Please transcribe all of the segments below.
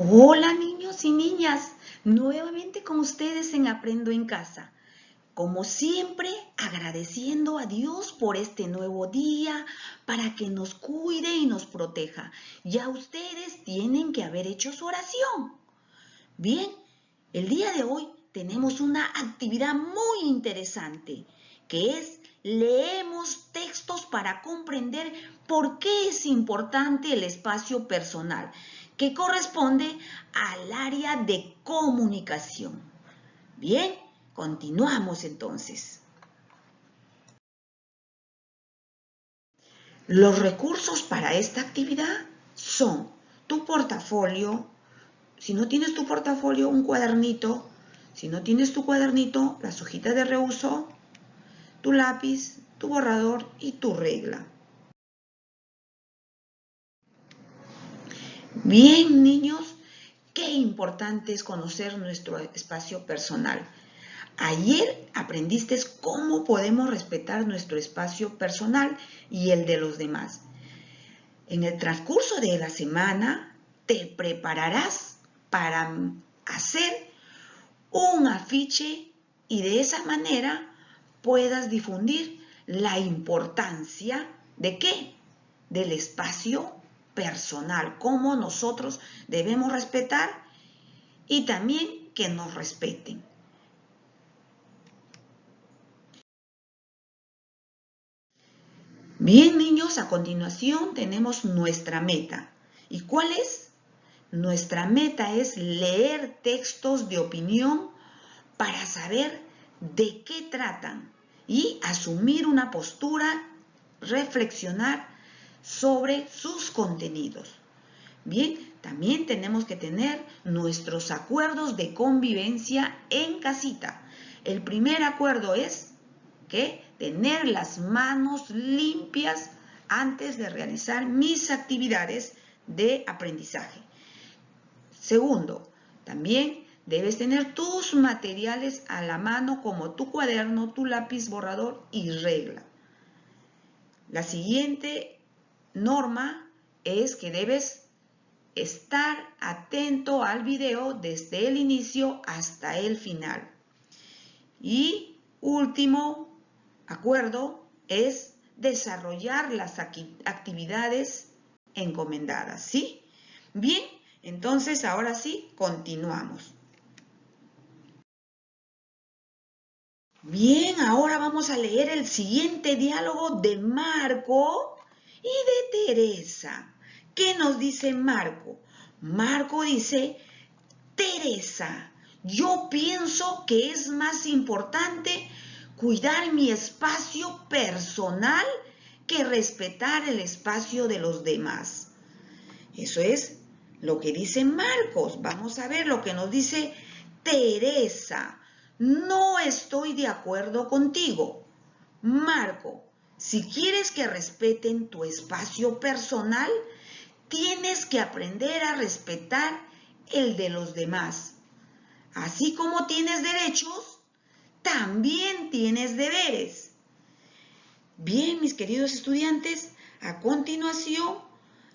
Hola niños y niñas, nuevamente con ustedes en Aprendo en Casa. Como siempre, agradeciendo a Dios por este nuevo día, para que nos cuide y nos proteja. Ya ustedes tienen que haber hecho su oración. Bien, el día de hoy tenemos una actividad muy interesante, que es leemos textos para comprender por qué es importante el espacio personal, que corresponde al área de comunicación. Bien, continuamos entonces. Los recursos para esta actividad son tu portafolio. Si no tienes tu portafolio, un cuadernito. Si no tienes tu cuadernito, las hojitas de reuso, tu lápiz, tu borrador y tu regla. Bien, niños, qué importante es conocer nuestro espacio personal. Ayer aprendiste cómo podemos respetar nuestro espacio personal y el de los demás. En el transcurso de la semana te prepararás para hacer un afiche y de esa manera puedas difundir la importancia ¿de qué? Del espacio personal, cómo nosotros debemos respetar y también que nos respeten. Bien, niños, a continuación tenemos nuestra meta. ¿Y cuál es? Nuestra meta es leer textos de opinión para saber de qué tratan y asumir una postura, reflexionar sobre sus contenidos. Bien, también tenemos que tener nuestros acuerdos de convivencia en casita. El primer acuerdo es que tener las manos limpias antes de realizar mis actividades de aprendizaje. Segundo, también debes tener tus materiales a la mano como tu cuaderno, tu lápiz, borrador y regla. La siguiente norma es que debes estar atento al video desde el inicio hasta el final. Y último acuerdo es desarrollar las actividades encomendadas, ¿sí? Bien, entonces ahora sí, continuamos. Bien, ahora vamos a leer el siguiente diálogo de Marco y de Teresa. ¿Qué nos dice Marco? Marco dice: Teresa, yo pienso que es más importante cuidar mi espacio personal que respetar el espacio de los demás. Eso es lo que dice Marcos. Vamos a ver lo que nos dice Teresa. No estoy de acuerdo contigo. Marco, si quieres que respeten tu espacio personal, tienes que aprender a respetar el de los demás. Así como tienes derechos, también tienes deberes. Bien, mis queridos estudiantes, a continuación,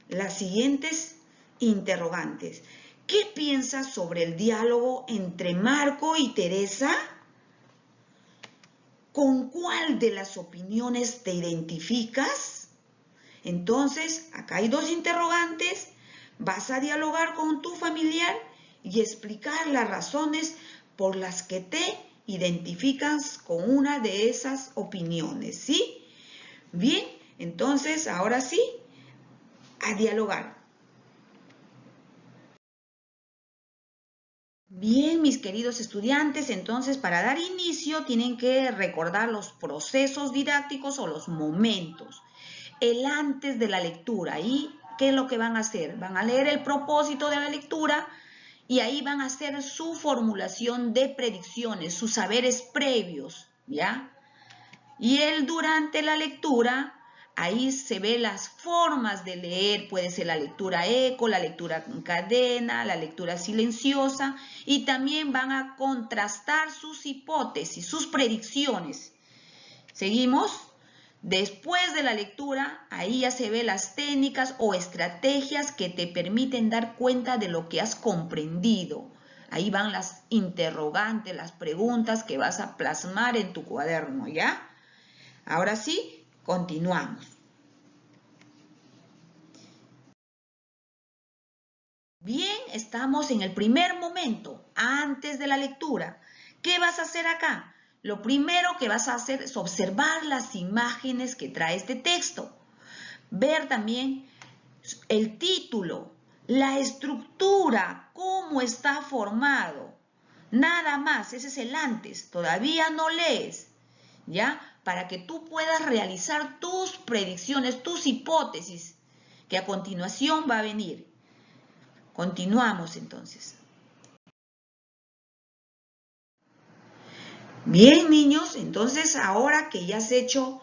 las siguientes interrogantes. ¿Qué piensas sobre el diálogo entre Marco y Teresa? ¿Con cuál de las opiniones te identificas? Entonces, acá hay dos interrogantes. Vas a dialogar con tu familiar y explicar las razones por las que te identificas con una de esas opiniones, ¿sí? Bien, entonces, ahora sí, a dialogar. Bien, mis queridos estudiantes, entonces para dar inicio tienen que recordar los procesos didácticos o los momentos. El antes de la lectura. ¿Y qué es lo que van a hacer? Van a leer el propósito de la lectura y ahí van a hacer su formulación de predicciones, sus saberes previos, ¿ya? Y el durante la lectura, ahí se ve las formas de leer, puede ser la lectura eco, la lectura en cadena, la lectura silenciosa, y también van a contrastar sus hipótesis, sus predicciones. ¿Seguimos? Después de la lectura, ahí ya se ve las técnicas o estrategias que te permiten dar cuenta de lo que has comprendido. Ahí van las interrogantes, las preguntas que vas a plasmar en tu cuaderno, ¿ya? Ahora sí, continuamos. Bien, estamos en el primer momento, antes de la lectura. ¿Qué vas a hacer acá? Lo primero que vas a hacer es observar las imágenes que trae este texto. Ver también el título, la estructura, cómo está formado. Nada más, ese es el antes. Todavía no lees, ¿ya? Para que tú puedas realizar tus predicciones, tus hipótesis, que a continuación va a venir. Continuamos entonces. Bien, niños, entonces ahora que ya has hecho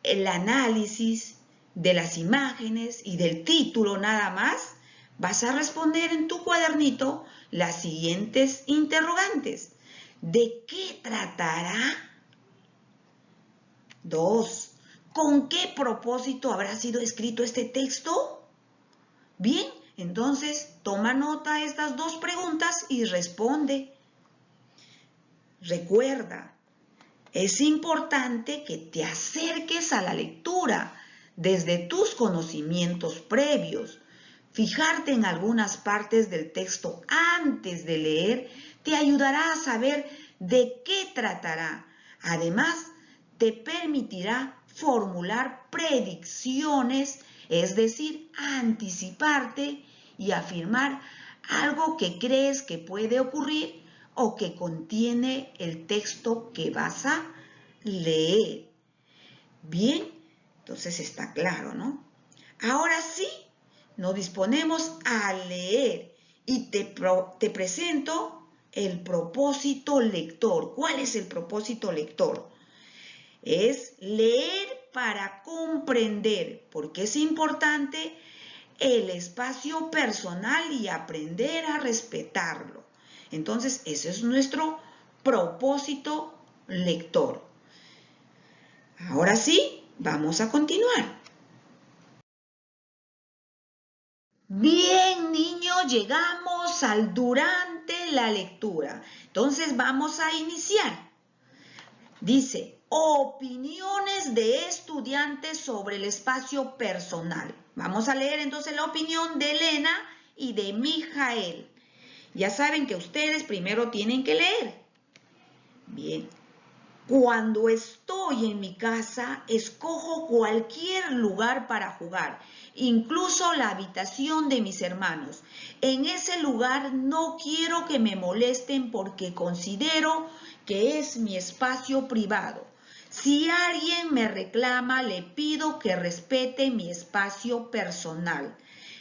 el análisis de las imágenes y del título nada más, vas a responder en tu cuadernito las siguientes interrogantes. ¿De qué tratará? 2. ¿Con qué propósito habrá sido escrito este texto? Bien, entonces toma nota de estas dos preguntas y responde. Recuerda, es importante que te acerques a la lectura desde tus conocimientos previos. Fijarte en algunas partes del texto antes de leer te ayudará a saber de qué tratará. Además, te permitirá formular predicciones, es decir, anticiparte y afirmar algo que crees que puede ocurrir o que contiene el texto que vas a leer. Bien, entonces está claro, ¿no? Ahora sí, nos disponemos a leer y te presento el propósito lector. ¿Cuál es el propósito lector? Es leer para comprender, porque es importante el espacio personal y aprender a respetarlo. Entonces, ese es nuestro propósito lector. Ahora sí, vamos a continuar. Bien, niños, llegamos al durante la lectura. Entonces, vamos a iniciar. Dice, opiniones de estudiantes sobre el espacio personal. Vamos a leer entonces la opinión de Elena y de Mijael. Ya saben que ustedes primero tienen que leer. Bien. Cuando estoy en mi casa, escojo cualquier lugar para jugar, incluso la habitación de mis hermanos. En ese lugar no quiero que me molesten porque considero que es mi espacio privado. Si alguien me reclama, le pido que respete mi espacio personal.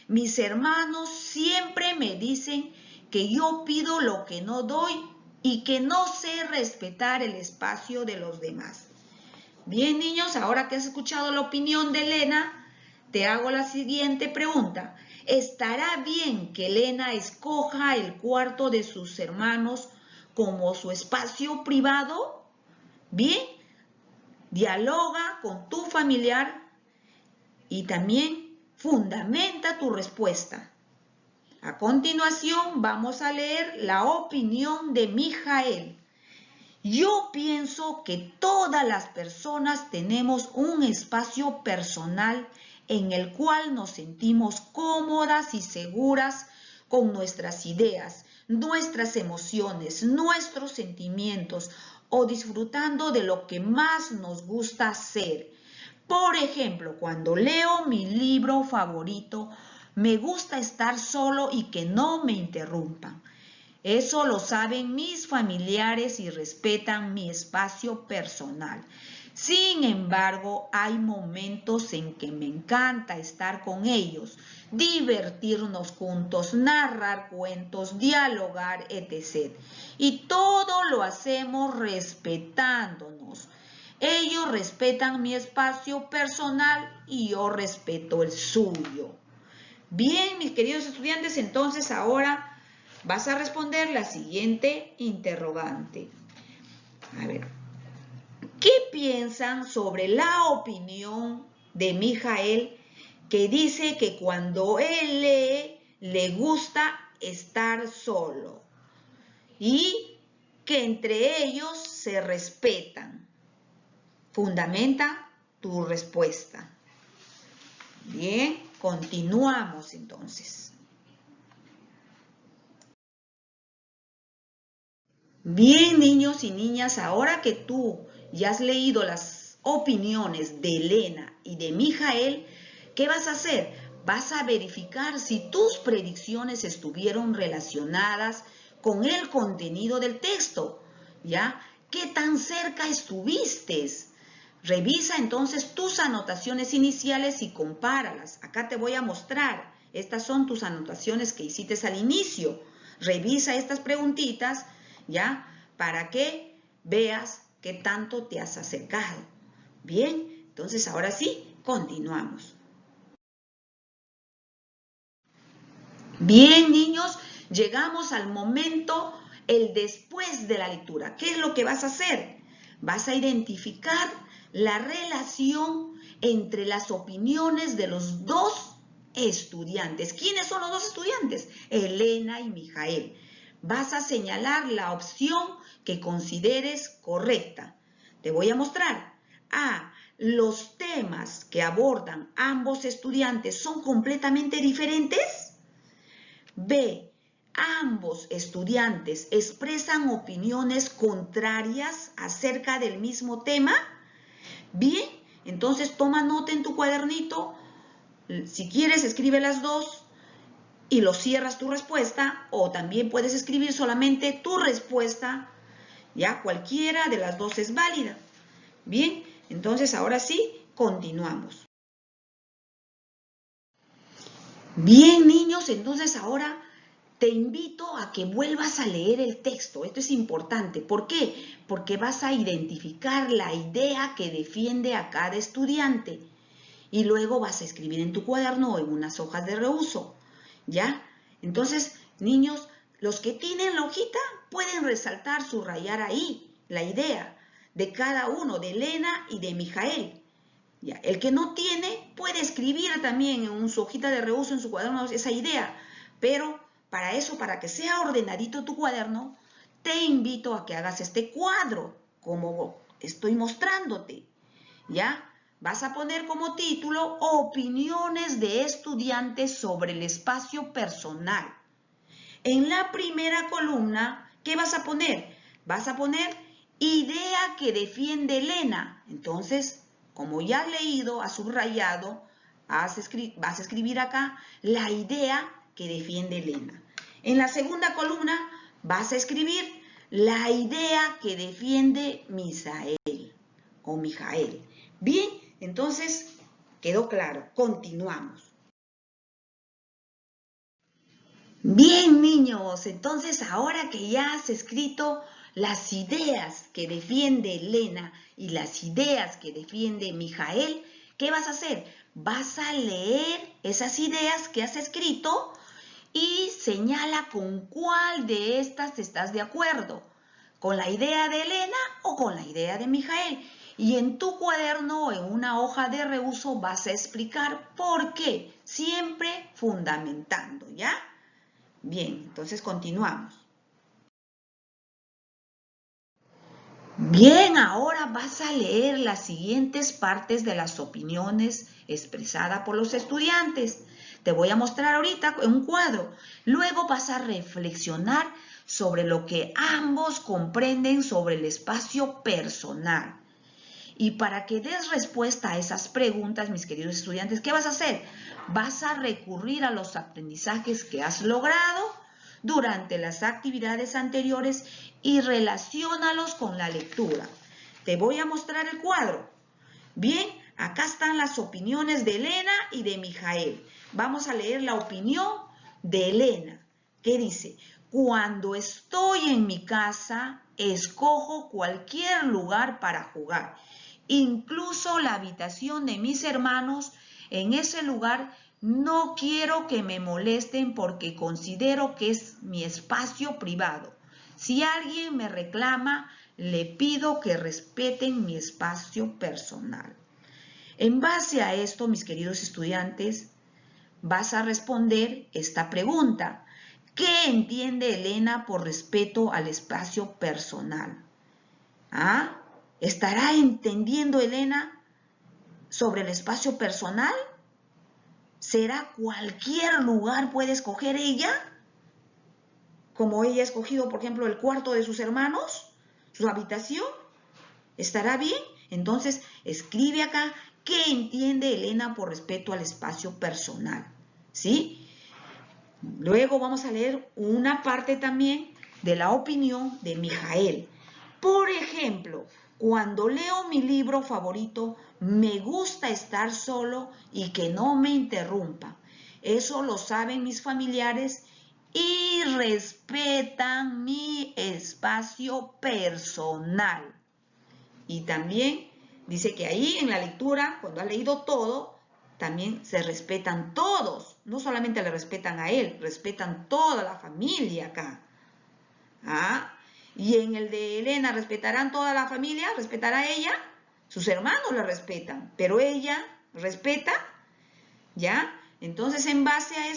Mis hermanos siempre me dicen que yo pido lo que no doy y que no sé respetar el espacio de los demás. Bien, niños, ahora que has escuchado la opinión de Elena, te hago la siguiente pregunta. ¿Estará bien que Elena escoja el cuarto de sus hermanos como su espacio privado? Bien, dialoga con tu familiar y también fundamenta tu respuesta. A continuación vamos a leer la opinión de Mijael. Yo pienso que todas las personas tenemos un espacio personal en el cual nos sentimos cómodas y seguras con nuestras ideas, nuestras emociones, nuestros sentimientos o disfrutando de lo que más nos gusta hacer. Por ejemplo, cuando leo mi libro favorito, me gusta estar solo y que no me interrumpan. Eso lo saben mis familiares y respetan mi espacio personal. Sin embargo, hay momentos en que me encanta estar con ellos, divertirnos juntos, narrar cuentos, dialogar, etc. Y todo lo hacemos respetándonos. Ellos respetan mi espacio personal y yo respeto el suyo. Bien, mis queridos estudiantes, entonces ahora vas a responder la siguiente interrogante. A ver, ¿Qué piensan sobre la opinión de Mijael, que dice que cuando él lee le gusta estar solo y que entre ellos se respetan? Fundamenta tu respuesta. Bien, continuamos entonces. Bien, niños y niñas, ahora que tú ya has leído las opiniones de Elena y de Mijael, ¿qué vas a hacer? Vas a verificar si tus predicciones estuvieron relacionadas con el contenido del texto, ¿ya? ¿Qué tan cerca estuviste? Revisa entonces tus anotaciones iniciales y compáralas. Acá te voy a mostrar. Estas son tus anotaciones que hiciste al inicio. Revisa estas preguntitas, ¿ya? Para que veas qué tanto te has acercado. Bien, entonces ahora sí, continuamos. Bien, niños, llegamos al momento, el después de la lectura. ¿Qué es lo que vas a hacer? Vas a identificar la relación entre las opiniones de los dos estudiantes. ¿Quiénes son los dos estudiantes? Elena y Mijael. Vas a señalar la opción que consideres correcta. Te voy a mostrar. A. Los temas que abordan ambos estudiantes son completamente diferentes. B. Ambos estudiantes expresan opiniones contrarias acerca del mismo tema. Bien, entonces toma nota en tu cuadernito. Si quieres, escribe las dos y lo cierras tu respuesta, o también puedes escribir solamente tu respuesta. Ya, cualquiera de las dos es válida. Bien, entonces ahora sí, continuamos. Bien, niños, entonces ahora te invito a que vuelvas a leer el texto. Esto es importante. ¿Por qué? Porque vas a identificar la idea que defiende a cada estudiante. Y luego vas a escribir en tu cuaderno o en unas hojas de reuso. ¿Ya? Entonces, niños, los que tienen la hojita pueden resaltar, subrayar ahí la idea de cada uno, de Elena y de Mijael. Ya, el que no tiene puede escribir también en su hojita de reuso, en su cuaderno, esa idea. Pero para eso, para que sea ordenadito tu cuaderno, te invito a que hagas este cuadro, como estoy mostrándote. ¿Ya? Vas a poner como título opiniones de estudiantes sobre el espacio personal. En la primera columna, ¿qué vas a poner? Vas a poner idea que defiende Elena. Entonces, como ya has leído, has subrayado, vas a escribir acá la idea que defiende Elena. En la segunda columna vas a escribir la idea que defiende Misael o Mijael. Bien, entonces quedó claro. Continuamos. Bien, niños, entonces ahora que ya has escrito las ideas que defiende Elena y las ideas que defiende Mijael, ¿qué vas a hacer? Vas a leer esas ideas que has escrito y señala con cuál de estas estás de acuerdo, con la idea de Elena o con la idea de Mijael. Y en tu cuaderno o en una hoja de reuso vas a explicar por qué, siempre fundamentando, ¿ya? Bien, entonces continuamos. Bien, ahora vas a leer las siguientes partes de las opiniones expresadas por los estudiantes. Te voy a mostrar ahorita en un cuadro. Luego vas a reflexionar sobre lo que ambos comprenden sobre el espacio personal. Y para que des respuesta a esas preguntas, mis queridos estudiantes, ¿qué vas a hacer? Vas a recurrir a los aprendizajes que has logrado durante las actividades anteriores y relaciónalos con la lectura. Te voy a mostrar el cuadro. Bien, acá están las opiniones de Elena y de Mijael. Vamos a leer la opinión de Elena, que dice: cuando estoy en mi casa, escojo cualquier lugar para jugar, incluso la habitación de mis hermanos. En ese lugar no quiero que me molesten porque considero que es mi espacio privado. Si alguien me reclama, le pido que respeten mi espacio personal. En base a esto, mis queridos estudiantes, vas a responder esta pregunta. ¿Qué entiende Elena por respeto al espacio personal? ¿Ah? ¿Estará entendiendo Elena sobre el espacio personal? ¿Será cualquier lugar puede escoger ella? Como ella ha escogido, por ejemplo, el cuarto de sus hermanos, su habitación. ¿Estará bien? Entonces, escribe acá qué entiende Elena por respeto al espacio personal. ¿Sí? Luego vamos a leer una parte también de la opinión de Mijael. Por ejemplo, cuando leo mi libro favorito, me gusta estar solo y que no me interrumpa. Eso lo saben mis familiares y respetan mi espacio personal. Y también dice que ahí en la lectura, cuando ha leído todo, también se respetan todos. No solamente le respetan a él, respetan toda la familia acá. ¿Ah? Y en el de Elena, ¿respetarán toda la familia? ¿Respetará ella? Sus hermanos la respetan, pero ella respeta, ¿ya? Entonces, en base a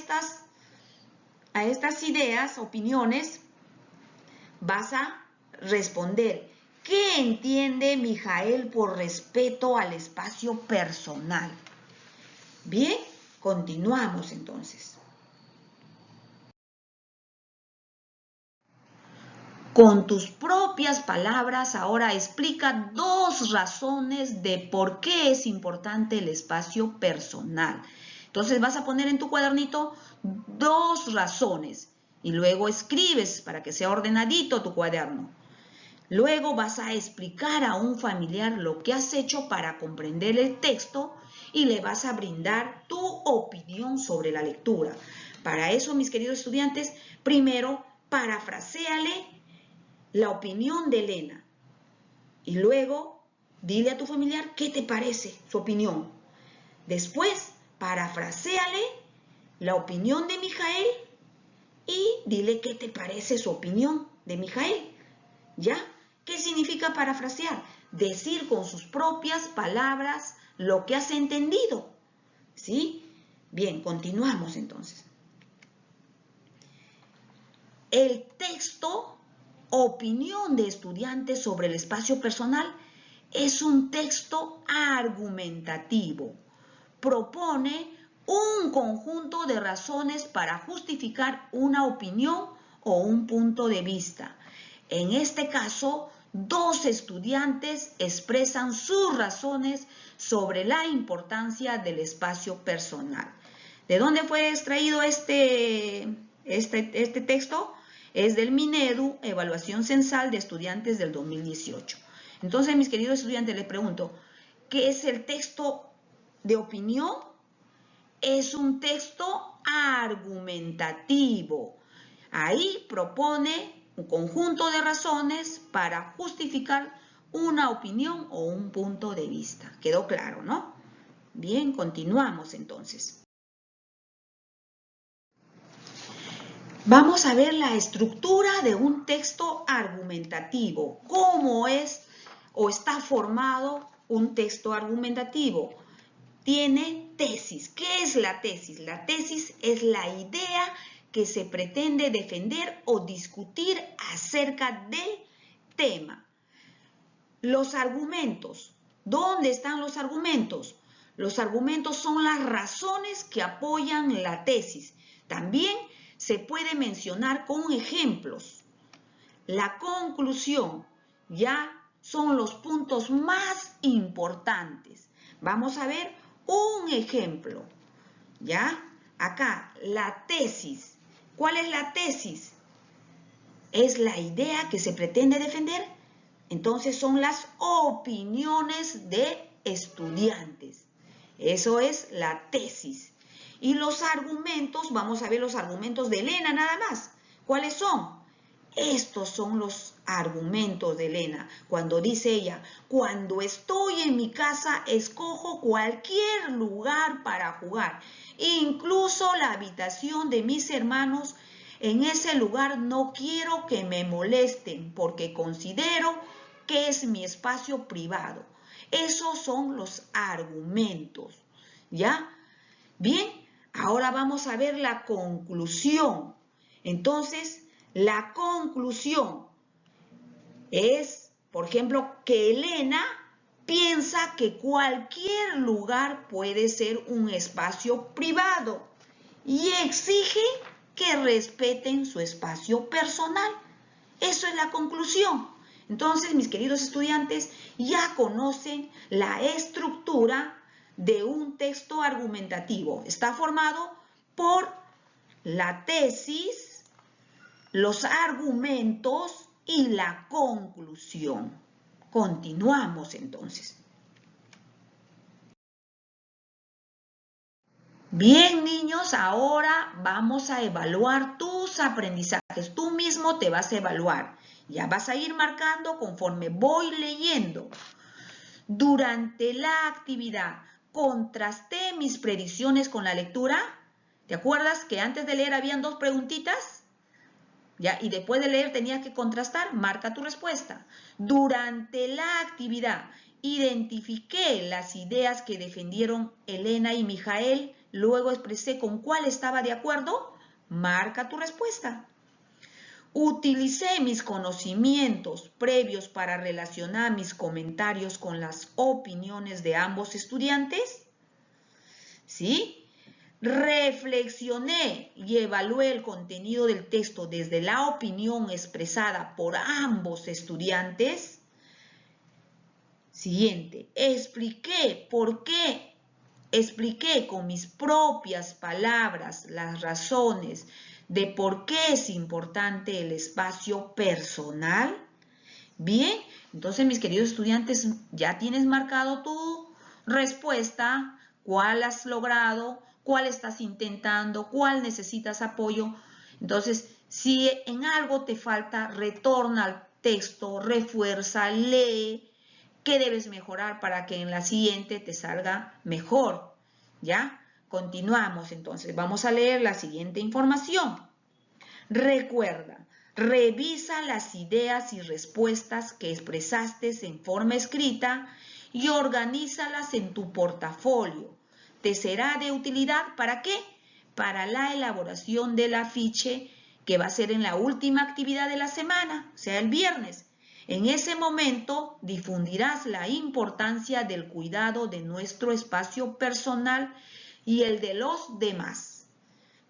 estas ideas, opiniones, vas a responder. ¿Qué entiende Mijael por respeto al espacio personal? Bien, continuamos entonces. Con tus propias palabras, ahora explica 2 razones de por qué es importante el espacio personal. Entonces vas a poner en tu cuadernito 2 razones y luego escribes para que sea ordenadito tu cuaderno. Luego vas a explicar a un familiar lo que has hecho para comprender el texto y le vas a brindar tu opinión sobre la lectura. Para eso, mis queridos estudiantes, primero parafraséale la opinión de Elena y luego dile a tu familiar qué te parece su opinión. Después, parafraséale la opinión de Mijael y dile qué te parece su opinión de Mijael. ¿Ya? ¿Qué significa parafrasear? Decir con sus propias palabras lo que has entendido. ¿Sí? Bien, continuamos entonces. El texto Opinión de estudiantes sobre el espacio personal es un texto argumentativo. Propone un conjunto de razones para justificar una opinión o un punto de vista. En este caso, 2 estudiantes expresan sus razones sobre la importancia del espacio personal. ¿De dónde fue extraído este texto? Es del Minedu, Evaluación Censal de Estudiantes del 2018. Entonces, mis queridos estudiantes, les pregunto, ¿qué es el texto de opinión? Es un texto argumentativo. Ahí propone un conjunto de razones para justificar una opinión o un punto de vista. ¿Quedó claro, no? Bien, continuamos entonces. Vamos a ver la estructura de un texto argumentativo. ¿Cómo es o está formado un texto argumentativo? Tiene tesis. ¿Qué es la tesis? La tesis es la idea que se pretende defender o discutir acerca del tema. Los argumentos. ¿Dónde están los argumentos? Los argumentos son las razones que apoyan la tesis. También se puede mencionar con ejemplos. La conclusión ya son los puntos más importantes. Vamos a ver un ejemplo. ¿Ya? Acá, la tesis. ¿Cuál es la tesis? Es la idea que se pretende defender. Entonces son las opiniones de estudiantes. Eso es la tesis. Y los argumentos, vamos a ver los argumentos de Elena nada más. ¿Cuáles son? Estos son los argumentos de Elena. Cuando dice ella, cuando estoy en mi casa, escojo cualquier lugar para jugar. Incluso la habitación de mis hermanos. En ese lugar no quiero que me molesten porque considero ¿Qué es mi espacio privado? Esos son los argumentos, ¿ya? Bien, ahora vamos a ver la conclusión. Entonces, la conclusión es, por ejemplo, que Elena piensa que cualquier lugar puede ser un espacio privado y exige que respeten su espacio personal. Eso es la conclusión. Entonces, mis queridos estudiantes, ya conocen la estructura de un texto argumentativo. Está formado por la tesis, los argumentos y la conclusión. Continuamos entonces. Bien, niños, ahora vamos a evaluar tus aprendizajes. Tú mismo te vas a evaluar. Ya vas a ir marcando conforme voy leyendo. Durante la actividad, contrasté mis predicciones con la lectura. ¿Te acuerdas que antes de leer habían 2 preguntitas? ¿Ya? Y después de leer tenías que contrastar. Marca tu respuesta. Durante la actividad, identifiqué las ideas que defendieron Elena y Mijael. Luego expresé con cuál estaba de acuerdo. Marca tu respuesta. Utilicé mis conocimientos previos para relacionar mis comentarios con las opiniones de ambos estudiantes. ¿Sí? Reflexioné y evalué el contenido del texto desde la opinión expresada por ambos estudiantes. Siguiente, expliqué con mis propias palabras las razones de por qué es importante el espacio personal. Bien, entonces mis queridos estudiantes, ya tienes marcado tu respuesta, cuál has logrado, cuál estás intentando, cuál necesitas apoyo. Entonces, si en algo te falta, retorna al texto, refuerza, lee, qué debes mejorar para que en la siguiente te salga mejor, ¿ya? Continuamos entonces, vamos a leer la siguiente información. Recuerda, revisa las ideas y respuestas que expresaste en forma escrita y organízalas en tu portafolio. ¿Te será de utilidad para qué? Para la elaboración del afiche que va a ser en la última actividad de la semana, o sea, el viernes. En ese momento difundirás la importancia del cuidado de nuestro espacio personal y el de los demás.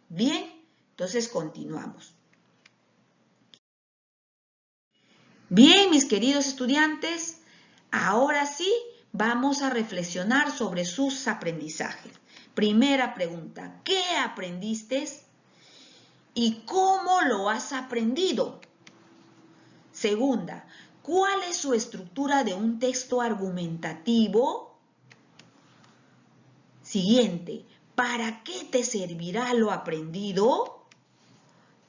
Bien, entonces continuamos. Bien, mis queridos estudiantes, ahora sí vamos a reflexionar sobre sus aprendizajes. Primera pregunta, ¿qué aprendiste y cómo lo has aprendido? Segunda, ¿cuál es su estructura de un texto argumentativo? Siguiente, ¿para qué te servirá lo aprendido?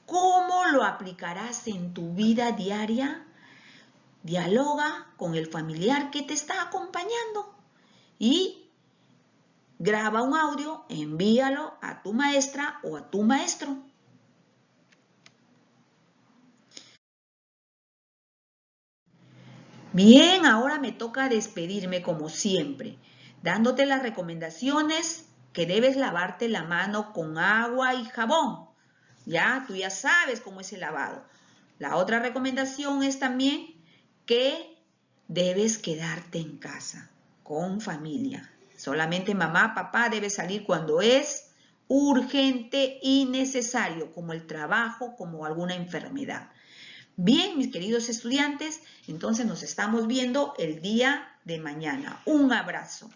¿Cómo lo aplicarás en tu vida diaria? Dialoga con el familiar que te está acompañando y graba un audio, envíalo a tu maestra o a tu maestro. Bien, ahora me toca despedirme como siempre, dándote las recomendaciones que debes lavarte la mano con agua y jabón. Ya, tú ya sabes cómo es el lavado. La otra recomendación es también que debes quedarte en casa con familia. Solamente mamá, papá debe salir cuando es urgente y necesario, como el trabajo, como alguna enfermedad. Bien, mis queridos estudiantes, entonces nos estamos viendo el día de mañana. Un abrazo.